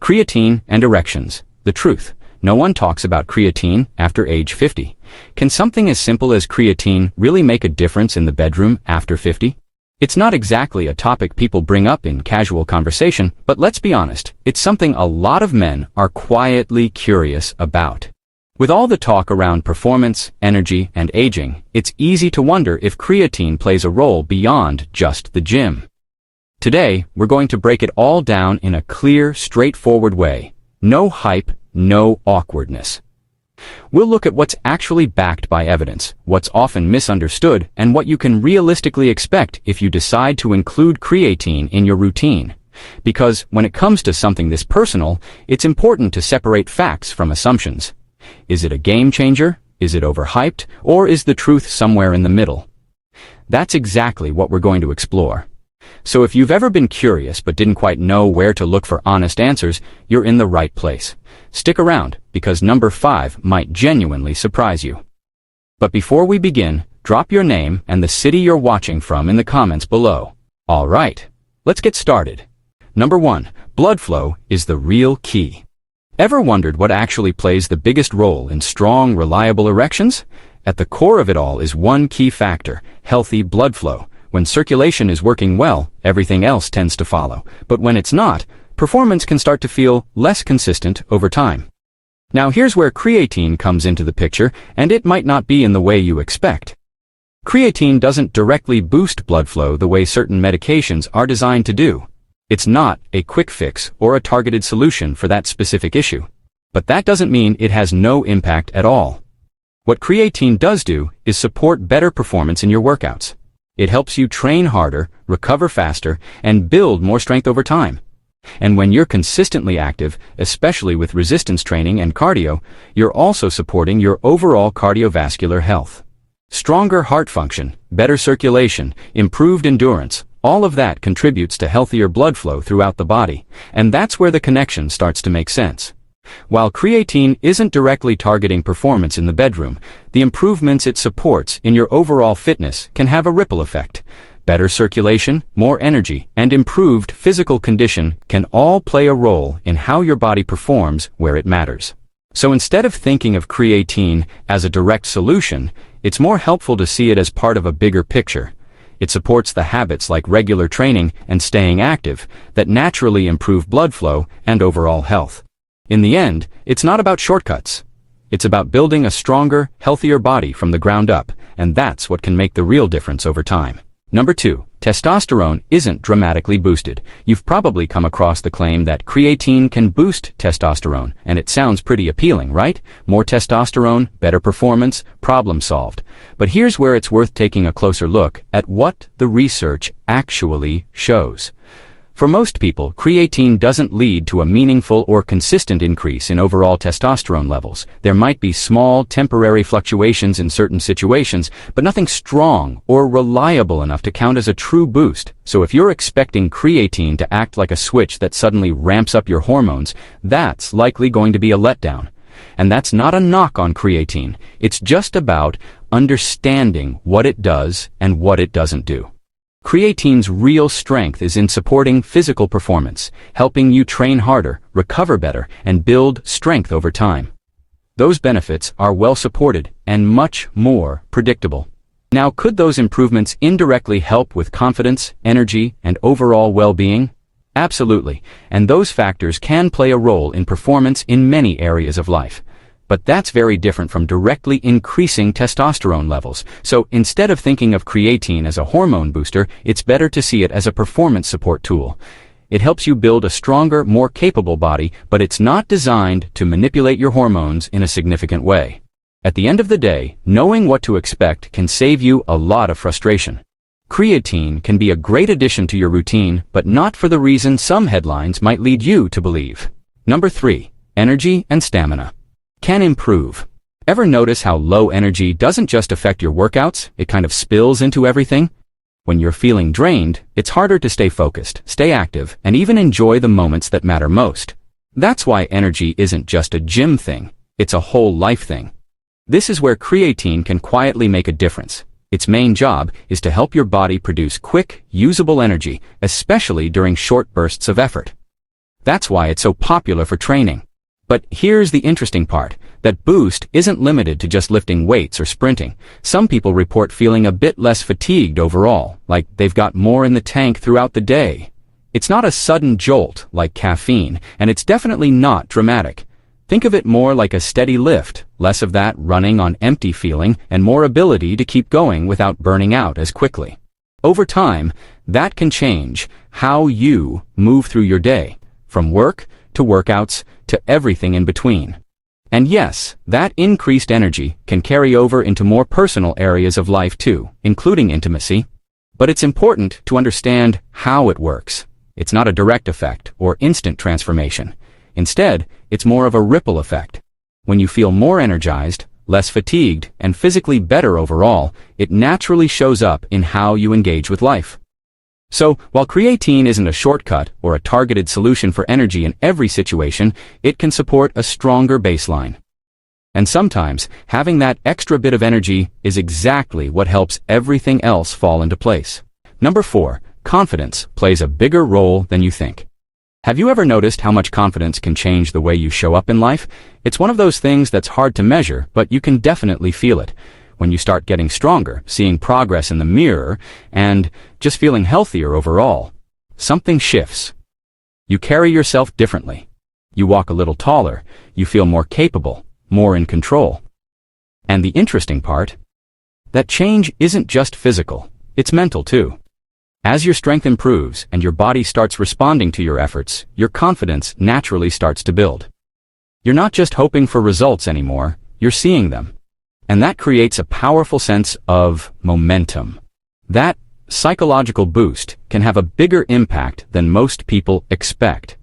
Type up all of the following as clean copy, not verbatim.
Creatine and erections. The truth. No one talks about creatine after age 50. Can something as simple as creatine really make a difference in the bedroom after 50? It's not exactly a topic people bring up in casual conversation, but let's be honest, it's something a lot of men are quietly curious about. With all the talk around performance, energy, and aging, it's easy to wonder if creatine plays a role beyond just the gym. Today, we're going to break it all down in a clear, straightforward way. No hype, no awkwardness. We'll look at what's actually backed by evidence, what's often misunderstood, and what you can realistically expect if you decide to include creatine in your routine. Because when it comes to something this personal, it's important to separate facts from assumptions. Is it a game changer? Is it overhyped? Or is the truth somewhere in the middle? That's exactly what we're going to explore. So if you've ever been curious but didn't quite know where to look for honest answers, you're in the right place. Stick around, because number 5 might genuinely surprise you. But before we begin, drop your name and the city you're watching from in the comments below. All right, let's get started. Number 1, blood flow is the real key. Ever wondered what actually plays the biggest role in strong, reliable erections? At the core of it all is one key factor: healthy blood flow. When circulation is working well, everything else tends to follow. But when it's not, performance can start to feel less consistent over time. Now here's where creatine comes into the picture, and it might not be in the way you expect. Creatine doesn't directly boost blood flow the way certain medications are designed to do. It's not a quick fix or a targeted solution for that specific issue. But that doesn't mean it has no impact at all. What creatine does do is support better performance in your workouts. It helps you train harder, recover faster, and build more strength over time. And when you're consistently active, especially with resistance training and cardio, you're also supporting your overall cardiovascular health. Stronger heart function, better circulation, improved endurance, all of that contributes to healthier blood flow throughout the body, and that's where the connection starts to make sense. While creatine isn't directly targeting performance in the bedroom, the improvements it supports in your overall fitness can have a ripple effect. Better circulation, more energy, and improved physical condition can all play a role in how your body performs where it matters. So instead of thinking of creatine as a direct solution, it's more helpful to see it as part of a bigger picture. It supports the habits like regular training and staying active that naturally improve blood flow and overall health. In the end, it's not about shortcuts. It's about building a stronger, healthier body from the ground up, and that's what can make the real difference over time. Number 2, testosterone isn't dramatically boosted. You've probably come across the claim that creatine can boost testosterone, and it sounds pretty appealing, right? More testosterone, better performance, problem solved. But here's where it's worth taking a closer look at what the research actually shows. For most people, creatine doesn't lead to a meaningful or consistent increase in overall testosterone levels. There might be small, temporary fluctuations in certain situations, but nothing strong or reliable enough to count as a true boost. So if you're expecting creatine to act like a switch that suddenly ramps up your hormones, that's likely going to be a letdown. And that's not a knock on creatine. It's just about understanding what it does and what it doesn't do. Creatine's real strength is in supporting physical performance, helping you train harder, recover better, and build strength over time. Those benefits are well supported and much more predictable. Now, could those improvements indirectly help with confidence, energy, and overall well-being? Absolutely, and those factors can play a role in performance in many areas of life. But that's very different from directly increasing testosterone levels. So instead of thinking of creatine as a hormone booster, it's better to see it as a performance support tool. It helps you build a stronger, more capable body, but it's not designed to manipulate your hormones in a significant way. At the end of the day, knowing what to expect can save you a lot of frustration. Creatine can be a great addition to your routine, but not for the reason some headlines might lead you to believe. Number 3, energy and stamina can improve. Ever notice how low energy doesn't just affect your workouts, it kind of spills into everything? When you're feeling drained, it's harder to stay focused, stay active, and even enjoy the moments that matter most. That's why energy isn't just a gym thing, it's a whole life thing. This is where creatine can quietly make a difference. Its main job is to help your body produce quick, usable energy, especially during short bursts of effort. That's why it's so popular for training. But here's the interesting part. That boost isn't limited to just lifting weights or sprinting. Some people report feeling a bit less fatigued overall, like they've got more in the tank throughout the day. It's not a sudden jolt like caffeine, and it's definitely not dramatic. Think of it more like a steady lift, less of that running on empty feeling, and more ability to keep going without burning out as quickly. Over time, that can change how you move through your day, from work to workouts to everything in between. And yes, that increased energy can carry over into more personal areas of life too, including intimacy. But it's important to understand how it works. It's not a direct effect or instant transformation. Instead, it's more of a ripple effect. When you feel more energized, less fatigued, and physically better overall, it naturally shows up in how you engage with life. So, while creatine isn't a shortcut or a targeted solution for energy in every situation, it can support a stronger baseline. And sometimes, having that extra bit of energy is exactly what helps everything else fall into place. Number 4, confidence plays a bigger role than you think. Have you ever noticed how much confidence can change the way you show up in life? It's one of those things that's hard to measure, but you can definitely feel it. When you start getting stronger, seeing progress in the mirror, and just feeling healthier overall, something shifts. You carry yourself differently. You walk a little taller. You feel more capable, more in control. And the interesting part? That change isn't just physical, it's mental too. As your strength improves and your body starts responding to your efforts, your confidence naturally starts to build. You're not just hoping for results anymore, you're seeing them. And that creates a powerful sense of momentum. That psychological boost can have a bigger impact than most people expect.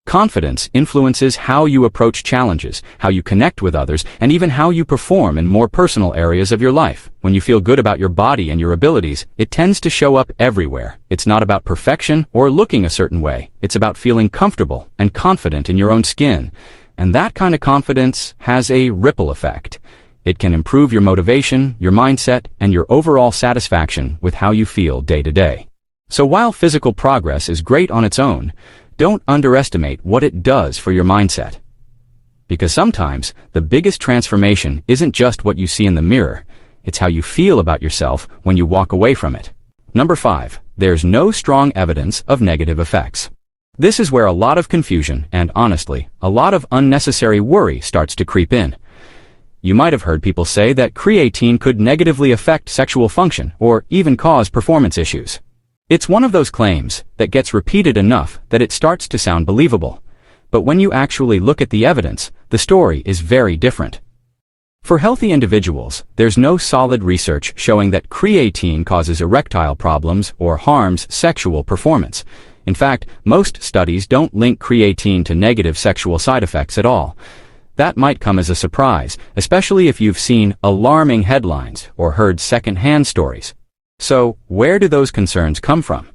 Confidence influences how you approach challenges, how you connect with others, and even how you perform in more personal areas of your life. When you feel good about your body and your abilities, it tends to show up everywhere. It's not about perfection or looking a certain way. It's about feeling comfortable and confident in your own skin. And that kind of confidence has a ripple effect. It can improve your motivation, your mindset, and your overall satisfaction with how you feel day to day. So while physical progress is great on its own, don't underestimate what it does for your mindset. Because sometimes, the biggest transformation isn't just what you see in the mirror, it's how you feel about yourself when you walk away from it. Number 5, there's no strong evidence of negative effects. This is where a lot of confusion and, honestly, a lot of unnecessary worry starts to creep in. You might have heard people say that creatine could negatively affect sexual function or even cause performance issues. It's one of those claims that gets repeated enough that it starts to sound believable. But when you actually look at the evidence, the story is very different. For healthy individuals, there's no solid research showing that creatine causes erectile problems or harms sexual performance. In fact, most studies don't link creatine to negative sexual side effects at all. That might come as a surprise, especially if you've seen alarming headlines or heard second-hand stories. So, where do those concerns come from?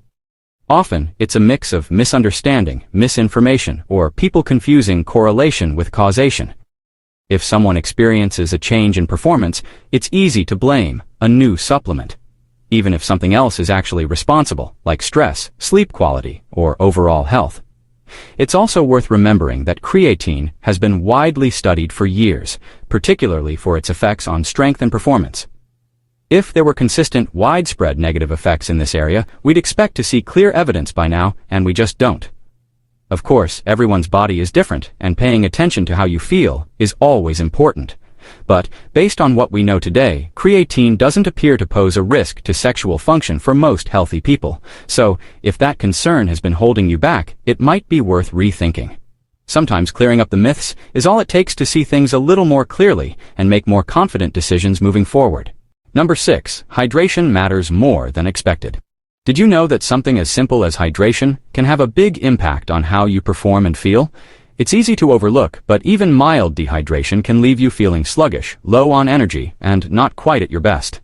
Often, it's a mix of misunderstanding, misinformation, or people confusing correlation with causation. If someone experiences a change in performance, it's easy to blame a new supplement, even if something else is actually responsible, like stress, sleep quality, or overall health. It's also worth remembering that creatine has been widely studied for years, particularly for its effects on strength and performance. If there were consistent, widespread negative effects in this area, we'd expect to see clear evidence by now, and we just don't. Of course, everyone's body is different, and paying attention to how you feel is always important. But, based on what we know today, creatine doesn't appear to pose a risk to sexual function for most healthy people. So, if that concern has been holding you back, it might be worth rethinking. Sometimes clearing up the myths is all it takes to see things a little more clearly and make more confident decisions moving forward. Number 6, hydration matters more than expected. Did you know that something as simple as hydration can have a big impact on how you perform and feel? It's easy to overlook, but even mild dehydration can leave you feeling sluggish, low on energy, and not quite at your best.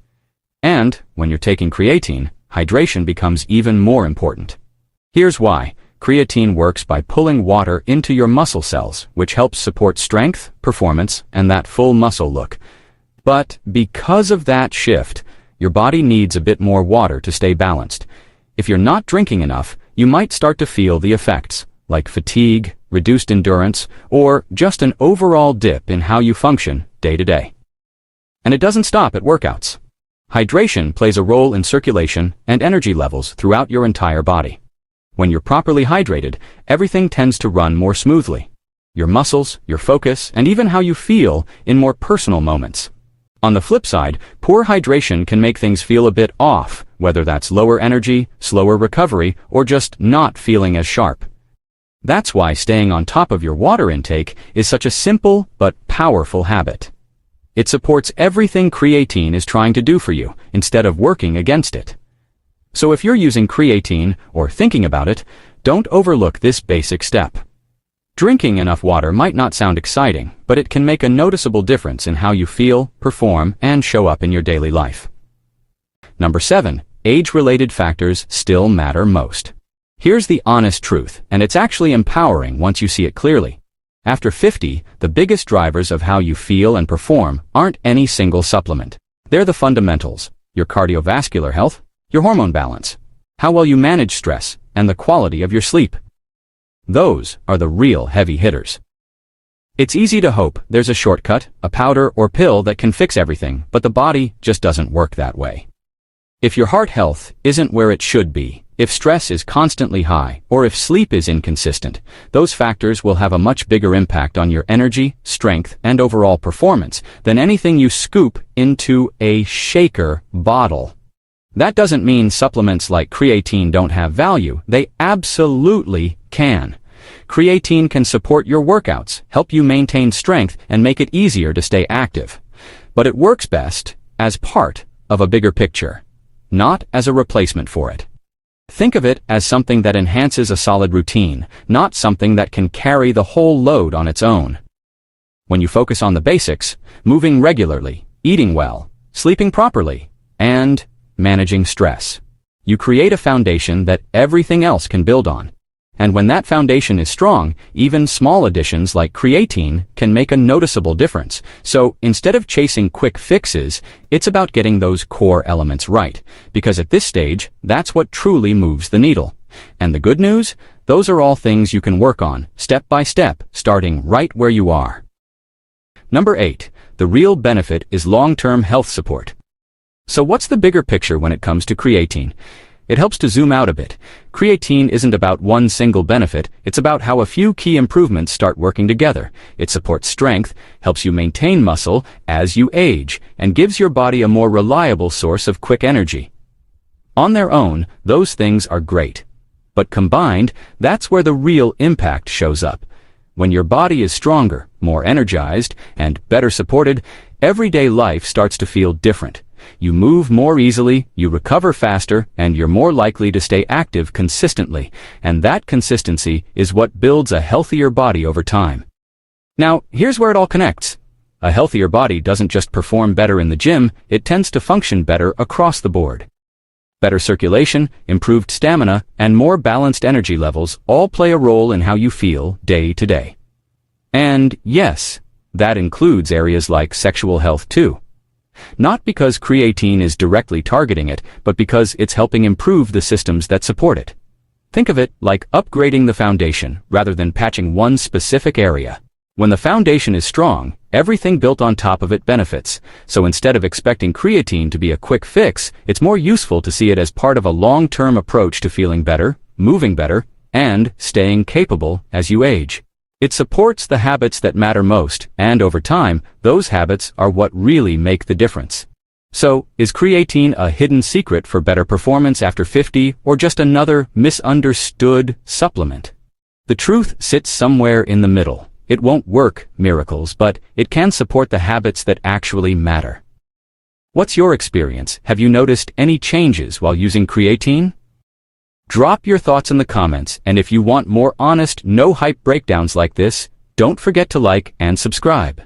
And, when you're taking creatine, hydration becomes even more important. Here's why. Creatine works by pulling water into your muscle cells, which helps support strength, performance, and that full muscle look. But, because of that shift, your body needs a bit more water to stay balanced. If you're not drinking enough, you might start to feel the effects. like fatigue, reduced endurance, or just an overall dip in how you function day to day. And it doesn't stop at workouts. Hydration plays a role in circulation and energy levels throughout your entire body. When you're properly hydrated, everything tends to run more smoothly. Your muscles, your focus, and even how you feel in more personal moments. On the flip side, poor hydration can make things feel a bit off, whether that's lower energy, slower recovery, or just not feeling as sharp. That's why staying on top of your water intake is such a simple but powerful habit. It supports everything creatine is trying to do for you, instead of working against it. So if you're using creatine, or thinking about it, don't overlook this basic step. Drinking enough water might not sound exciting, but it can make a noticeable difference in how you feel, perform, and show up in your daily life. Number 7. Age-related factors still matter most. Here's the honest truth, and it's actually empowering once you see it clearly. After 50, the biggest drivers of how you feel and perform aren't any single supplement. They're the fundamentals: your cardiovascular health, your hormone balance, how well you manage stress, and the quality of your sleep. Those are the real heavy hitters. It's easy to hope there's a shortcut, a powder or pill that can fix everything, but the body just doesn't work that way. If your heart health isn't where it should be, if stress is constantly high, or if sleep is inconsistent, those factors will have a much bigger impact on your energy, strength, and overall performance than anything you scoop into a shaker bottle. That doesn't mean supplements like creatine don't have value. They absolutely can. Creatine can support your workouts, help you maintain strength, and make it easier to stay active. But it works best as part of a bigger picture, not as a replacement for it. Think of it as something that enhances a solid routine, not something that can carry the whole load on its own. When you focus on the basics, moving regularly, eating well, sleeping properly, and managing stress, you create a foundation that everything else can build on. And when that foundation is strong, even small additions like creatine can make a noticeable difference. So instead of chasing quick fixes, it's about getting those core elements right, because at this stage, that's what truly moves the needle. And the good news? Those are all things you can work on, step by step, starting right where you are. Number 8. The real benefit is long-term health support. So what's the bigger picture when it comes to creatine? It helps to zoom out a bit. Creatine isn't about one single benefit, it's about how a few key improvements start working together. It supports strength, helps you maintain muscle as you age, and gives your body a more reliable source of quick energy. On their own, those things are great. But combined, that's where the real impact shows up. When your body is stronger, more energized, and better supported, everyday life starts to feel different. You move more easily, you recover faster, and you're more likely to stay active consistently. And that consistency is what builds a healthier body over time. Now, here's where it all connects. A healthier body doesn't just perform better in the gym, it tends to function better across the board. Better circulation, improved stamina, and more balanced energy levels all play a role in how you feel day to day. And yes, that includes areas like sexual health too. Not because creatine is directly targeting it, but because it's helping improve the systems that support it. Think of it like upgrading the foundation, rather than patching one specific area. When the foundation is strong, everything built on top of it benefits. So instead of expecting creatine to be a quick fix, it's more useful to see it as part of a long-term approach to feeling better, moving better, and staying capable as you age. It supports the habits that matter most, and over time, those habits are what really make the difference. So, is creatine a hidden secret for better performance after 50, or just another misunderstood supplement? The truth sits somewhere in the middle. It won't work miracles, but it can support the habits that actually matter. What's your experience? Have you noticed any changes while using creatine? Drop your thoughts in the comments, and if you want more honest, no-hype breakdowns like this, don't forget to like and subscribe.